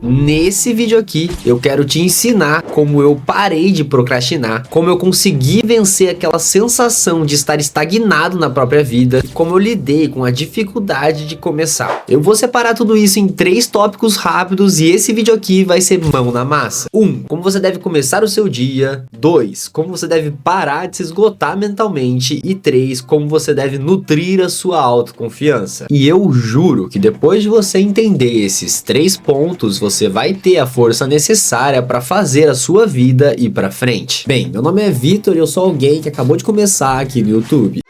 Nesse vídeo aqui, eu quero te ensinar como eu parei de procrastinar, como eu consegui vencer aquela sensação de estar estagnado na própria vida e como eu lidei com a dificuldade de começar. Eu vou separar tudo isso em 3 tópicos rápidos e esse vídeo aqui vai ser mão na massa. 1. Como você deve começar o seu dia. 2. Como você deve parar de se esgotar mentalmente. E 3. Como você deve nutrir a sua autoconfiança. E eu juro que depois de você entender esses 3 pontos, você vai ter a força necessária para fazer a sua vida ir para frente. Bem, meu nome é Vitor e eu sou alguém que acabou de começar aqui no YouTube.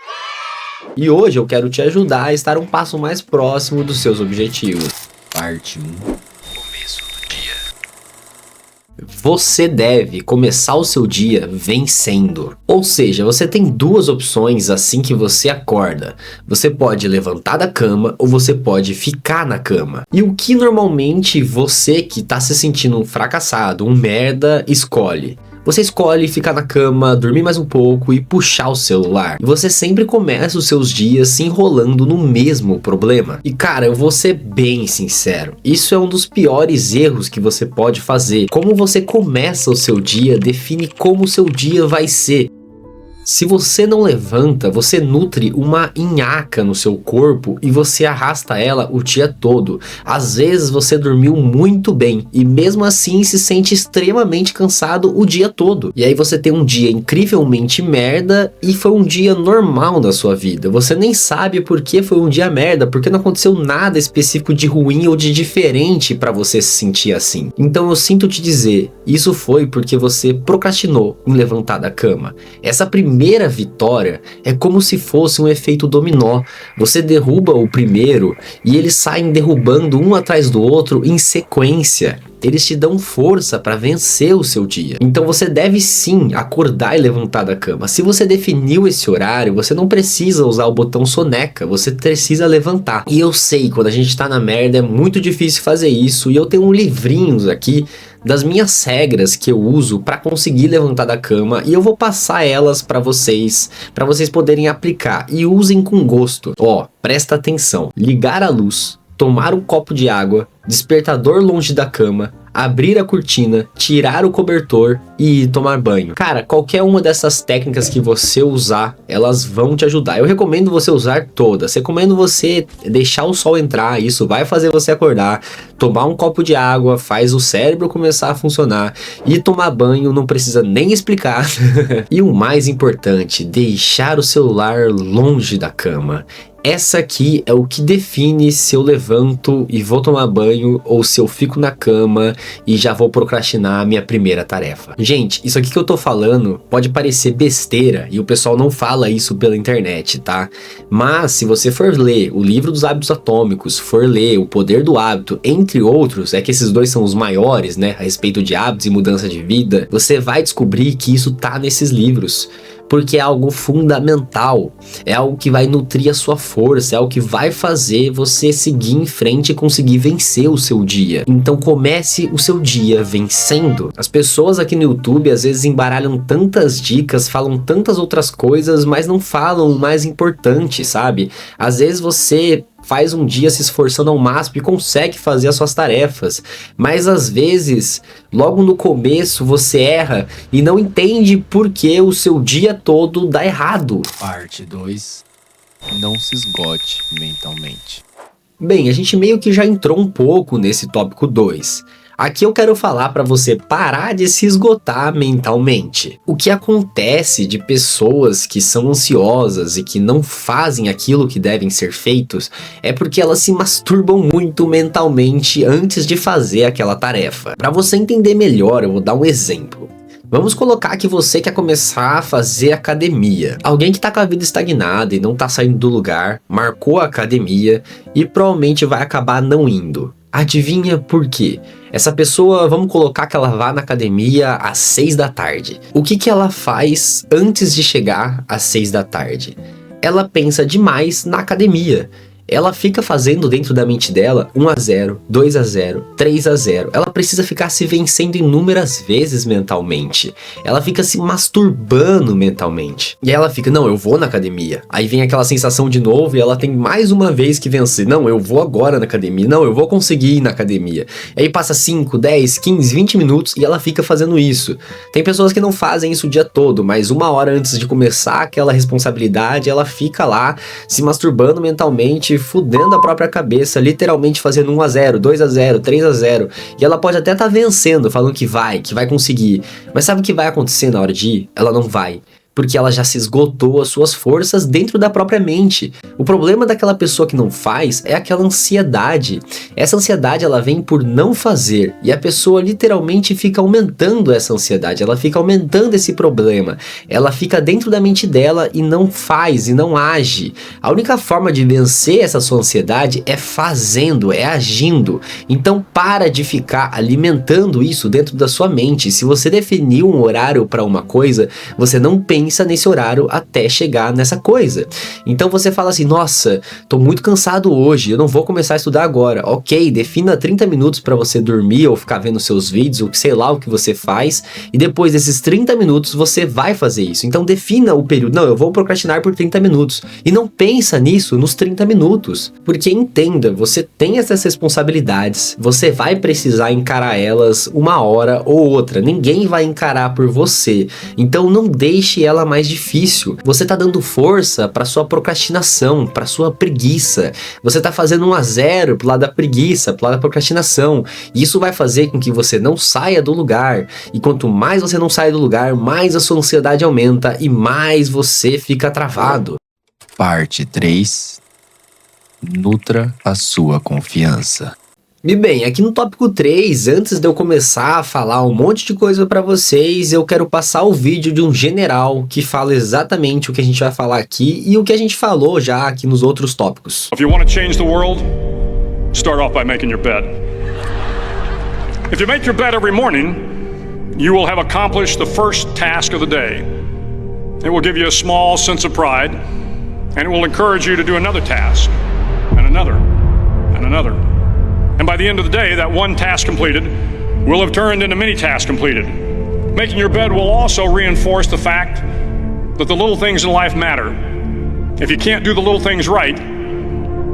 E hoje eu quero te ajudar a estar um passo mais próximo dos seus objetivos. Parte 1. Começo do dia. Você deve começar o seu dia vencendo. Ou seja, você tem 2 opções assim que você acorda. Você pode levantar da cama ou você pode ficar na cama. E o que normalmente você que tá se sentindo um fracassado, um merda, escolhe? Você escolhe ficar na cama, dormir mais um pouco e puxar o celular. E você sempre começa os seus dias se enrolando no mesmo problema. E cara, eu vou ser bem sincero, isso é um dos piores erros que você pode fazer. Como você começa o seu dia define como o seu dia vai ser. Se você não levanta, você nutre uma nhaca no seu corpo e você arrasta ela o dia todo. Às vezes você dormiu muito bem e mesmo assim se sente extremamente cansado o dia todo. E aí você tem um dia incrivelmente merda e foi um dia normal na sua vida. Você nem sabe por que foi um dia merda, porque não aconteceu nada específico de ruim ou de diferente para você se sentir assim. Então eu sinto te dizer, isso foi porque você procrastinou em levantar da cama. Essa primeira vitória é como se fosse um efeito dominó. Você derruba o primeiro e eles saem derrubando um atrás do outro em sequência. Eles te dão força para vencer o seu dia. Então você deve sim acordar e levantar da cama. Se você definiu esse horário, você não precisa usar o botão soneca, você precisa levantar. E eu sei, quando a gente tá na merda é muito difícil fazer isso, e eu tenho livrinhos aqui das minhas regras que eu uso para conseguir levantar da cama e eu vou passar elas para vocês poderem aplicar e usem com gosto. Ó, presta atenção. Ligar a luz, tomar um copo de água, despertador longe da cama, abrir a cortina, tirar o cobertor e tomar banho. Cara, qualquer uma dessas técnicas que você usar, elas vão te ajudar. Eu recomendo você usar todas. Recomendo você deixar o sol entrar, isso vai fazer você acordar. Tomar um copo de água faz o cérebro começar a funcionar. E tomar banho não precisa nem explicar. E o mais importante, deixar o celular longe da cama. Essa aqui é o que define se eu levanto e vou tomar banho ou se eu fico na cama e já vou procrastinar a minha primeira tarefa. Gente, isso aqui que eu tô falando pode parecer besteira e o pessoal não fala isso pela internet, tá? Mas se você for ler o livro dos hábitos atômicos, for ler O Poder do Hábito, entre outros, é que esses 2 são os maiores, né, a respeito de hábitos e mudança de vida, você vai descobrir que isso tá nesses livros. Porque é algo fundamental, é algo que vai nutrir a sua força, é algo que vai fazer você seguir em frente e conseguir vencer o seu dia. Então comece o seu dia vencendo. As pessoas aqui no YouTube às vezes embaralham tantas dicas, falam tantas outras coisas, mas não falam o mais importante, sabe? Às vezes você faz um dia se esforçando ao máximo e consegue fazer as suas tarefas, mas às vezes, logo no começo você erra e não entende por que o seu dia todo dá errado. Parte 2. Não se esgote mentalmente. Bem, a gente meio que já entrou um pouco nesse tópico 2. Aqui eu quero falar para você parar de se esgotar mentalmente. O que acontece de pessoas que são ansiosas e que não fazem aquilo que devem ser feitos é porque elas se masturbam muito mentalmente antes de fazer aquela tarefa. Para você entender melhor, eu vou dar um exemplo. Vamos colocar que você quer começar a fazer academia. Alguém que tá com a vida estagnada e não tá saindo do lugar, marcou a academia e provavelmente vai acabar não indo. Adivinha por quê? Essa pessoa, vamos colocar que ela vá na academia às 6 da tarde. O que ela faz antes de chegar às 6 da tarde? Ela pensa demais na academia. ela fica fazendo dentro da mente dela 1-0, 2-0, 3-0. Ela precisa ficar se vencendo inúmeras vezes mentalmente. Ela fica se masturbando mentalmente. E aí ela fica, não, eu vou na academia. Aí vem aquela sensação de novo e ela tem mais uma vez que vencer. Não, eu vou agora na academia. Não, eu vou conseguir ir na academia. Aí passa 5, 10, 15, 20 minutos e ela fica fazendo isso. Tem pessoas que não fazem isso o dia todo, mas 1 hora antes de começar aquela responsabilidade, ela fica lá se masturbando mentalmente, fudendo a própria cabeça, literalmente fazendo 1-0, 2-0, 3-0. E ela pode até estar vencendo, falando que vai conseguir. Mas sabe o que vai acontecer na hora de ir? Ela não vai. Porque ela já se esgotou as suas forças dentro da própria mente. O problema daquela pessoa que não faz é aquela ansiedade. Essa ansiedade ela vem por não fazer. E a pessoa literalmente fica aumentando essa ansiedade. Ela fica aumentando esse problema. Ela fica dentro da mente dela e não faz, e não age. A única forma de vencer essa sua ansiedade é fazendo, é agindo. Então para de ficar alimentando isso dentro da sua mente. Se você definiu um horário para uma coisa, você não pensa nesse horário até chegar nessa coisa. Então você fala assim, nossa, tô muito cansado hoje, eu não vou começar a estudar agora. Ok, defina 30 minutos para você dormir ou ficar vendo seus vídeos, ou sei lá o que você faz, e depois desses 30 minutos você vai fazer isso. Então defina o período, não, eu vou procrastinar por 30 minutos. E não pensa nisso nos 30 minutos. Porque entenda, você tem essas responsabilidades, você vai precisar encarar elas 1 hora ou outra. Ninguém vai encarar por você. Então não deixe ela mais difícil. Você tá dando força para sua procrastinação, para sua preguiça. Você tá fazendo 1-0 pro lado da preguiça, pro lado da procrastinação. E isso vai fazer com que você não saia do lugar. E quanto mais você não sai do lugar, mais a sua ansiedade aumenta e mais você fica travado. Parte 3. Nutra a sua confiança. E bem, aqui no tópico 3, antes de eu começar a falar um monte de coisa pra vocês, eu quero passar o vídeo de um general que fala exatamente o que a gente vai falar aqui e o que a gente falou já aqui nos outros tópicos. If you want to change the world, start off by making your bed. If you make your bed every morning, you will have accomplished the first task of the day. It will give you a small sense of pride, and it will encourage you to do another task, and another, and another. And by the end of the day, that one task completed will have turned into many tasks completed. Making your bed will also reinforce the fact that the little things in life matter. If you can't do the little things right,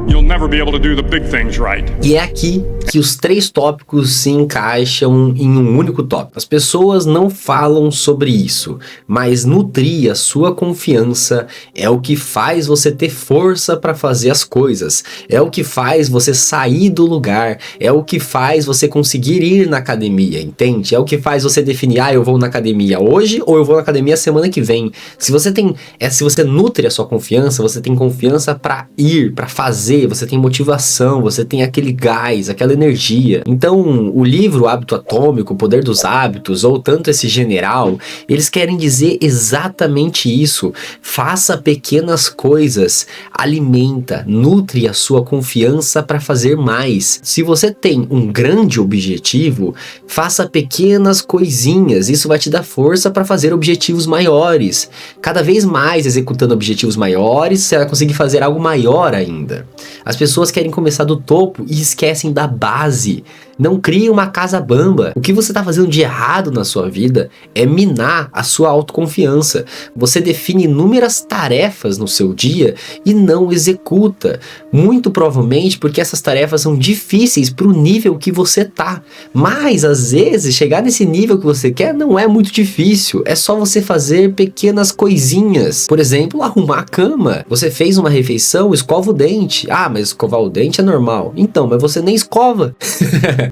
you'll never be able to do the big things right. E é aqui que os 3 tópicos se encaixam em um único tópico. As pessoas não falam sobre isso, mas nutrir a sua confiança é o que faz você ter força para fazer as coisas. É o que faz você sair do lugar, é o que faz você conseguir ir na academia, entende? É o que faz você definir, eu vou na academia hoje ou eu vou na academia semana que vem. Se você nutre a sua confiança, você tem confiança para ir, para fazer, você tem motivação, você tem aquele gás, aquela energia. Então, o livro Hábito Atômico, O Poder dos Hábitos, ou tanto esse general, eles querem dizer exatamente isso. Faça pequenas coisas, alimenta, nutre a sua confiança para fazer mais. Se você tem um grande objetivo, faça pequenas coisinhas, isso vai te dar força para fazer objetivos maiores. Cada vez mais executando objetivos maiores, você vai conseguir fazer algo maior ainda. As pessoas querem começar do topo e esquecem da base. Não crie uma casa bamba. O que você está fazendo de errado na sua vida é minar a sua autoconfiança. Você define inúmeras tarefas no seu dia e não executa. Muito provavelmente porque essas tarefas são difíceis para o nível que você tá. Mas às vezes chegar nesse nível que você quer não é muito difícil. É só você fazer pequenas coisinhas. Por exemplo, arrumar a cama. Você fez uma refeição, escova o dente. Mas escovar o dente é normal. Então, mas você nem escova.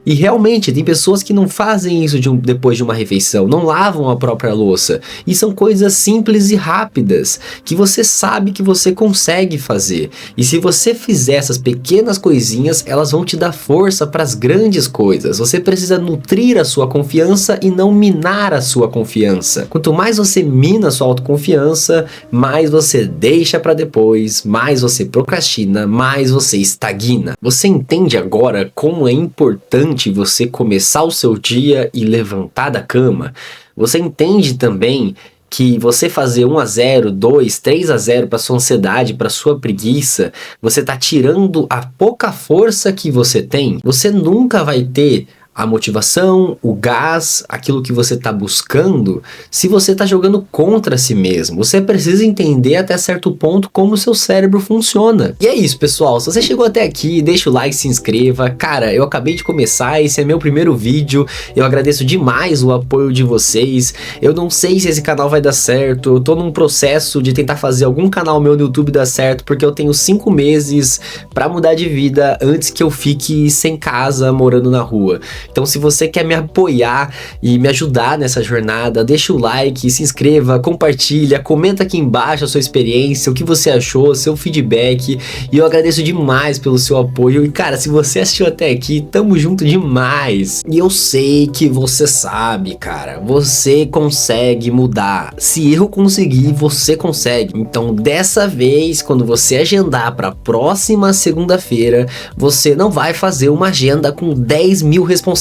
E realmente, tem pessoas que não fazem isso depois de uma refeição, não lavam a própria louça. E são coisas simples e rápidas, que você sabe que você consegue fazer. E se você fizer essas pequenas coisinhas, elas vão te dar força para as grandes coisas. Você precisa nutrir a sua confiança e não minar a sua confiança. Quanto mais você mina a sua autoconfiança, mais você deixa para depois, mais você procrastina, mais você estagna. Você entende agora como é importante você começar o seu dia e levantar da cama? Você entende também que você fazer 1-0, 2, 3-0 para sua ansiedade, para sua preguiça, você tá tirando a pouca força que você tem, você nunca vai ter a motivação, o gás, aquilo que você está buscando, se você está jogando contra si mesmo. Você precisa entender até certo ponto como o seu cérebro funciona. E é isso, pessoal. Se você chegou até aqui, deixa o like, se inscreva. Cara, eu acabei de começar, esse é meu primeiro vídeo. Eu agradeço demais o apoio de vocês. Eu não sei se esse canal vai dar certo. Eu tô num processo de tentar fazer algum canal meu no YouTube dar certo, porque eu tenho 5 meses para mudar de vida antes que eu fique sem casa, morando na rua. Então, se você quer me apoiar e me ajudar nessa jornada, deixa o like, se inscreva, compartilha, comenta aqui embaixo a sua experiência, o que você achou, seu feedback. E eu agradeço demais pelo seu apoio. E cara, se você assistiu até aqui, tamo junto demais. E eu sei que você sabe, cara, você consegue mudar. Se eu conseguir, você consegue. Então, dessa vez, quando você agendar para próxima segunda-feira, você não vai fazer uma agenda com 10 mil responsabilidades.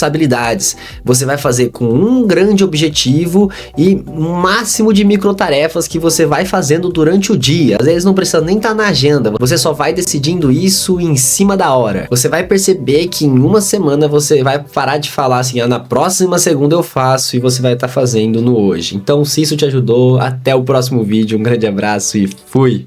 Você vai fazer com um grande objetivo e um máximo de micro tarefas que você vai fazendo durante o dia. Às vezes não precisa nem estar na agenda, você só vai decidindo isso em cima da hora. Você vai perceber que em uma semana você vai parar de falar assim, na próxima segunda eu faço, e você vai estar fazendo no hoje. Então, se isso te ajudou, até o próximo vídeo, um grande abraço e fui!